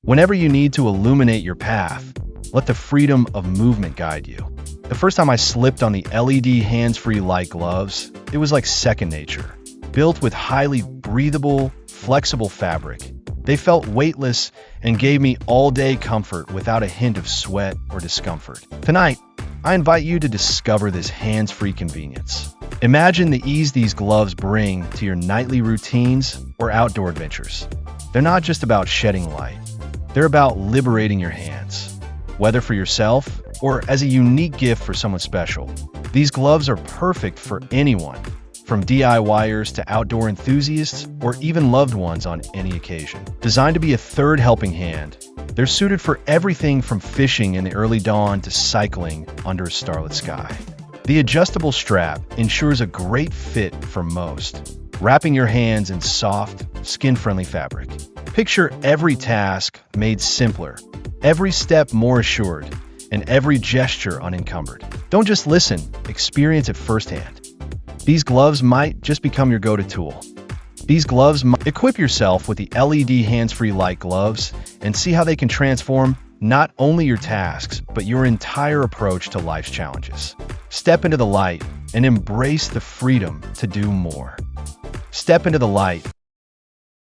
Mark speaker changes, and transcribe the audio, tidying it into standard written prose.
Speaker 1: Whenever you need to illuminate your path, let the freedom of movement guide you. The first time I slipped on the LED hands-free light gloves, it was like second nature. Built with highly breathable, flexible fabric, they felt weightless and gave me all-day comfort without a hint of sweat or discomfort. Tonight, I invite you to discover this hands-free convenience. Imagine the ease these gloves bring to your nightly routines or outdoor adventures. They're not just about shedding light. They're about liberating your hands, whether for yourself or as a unique gift for someone special. These gloves are perfect for anyone, from DIYers to outdoor enthusiasts or even loved ones on any occasion. Designed to be a third helping hand, they're suited for everything from fishing in the early dawn to cycling under a starlit sky. The adjustable strap ensures a great fit for most, wrapping your hands in soft, skin-friendly fabric. Picture every task made simpler, every step more assured, and every gesture unencumbered. Don't just listen, experience it firsthand. These gloves might just become your go-to tool. Equip yourself with the LED hands-free light gloves and see how they can transform not only your tasks, but your entire approach to life's challenges. Step into the light and embrace the freedom to do more. Step into the light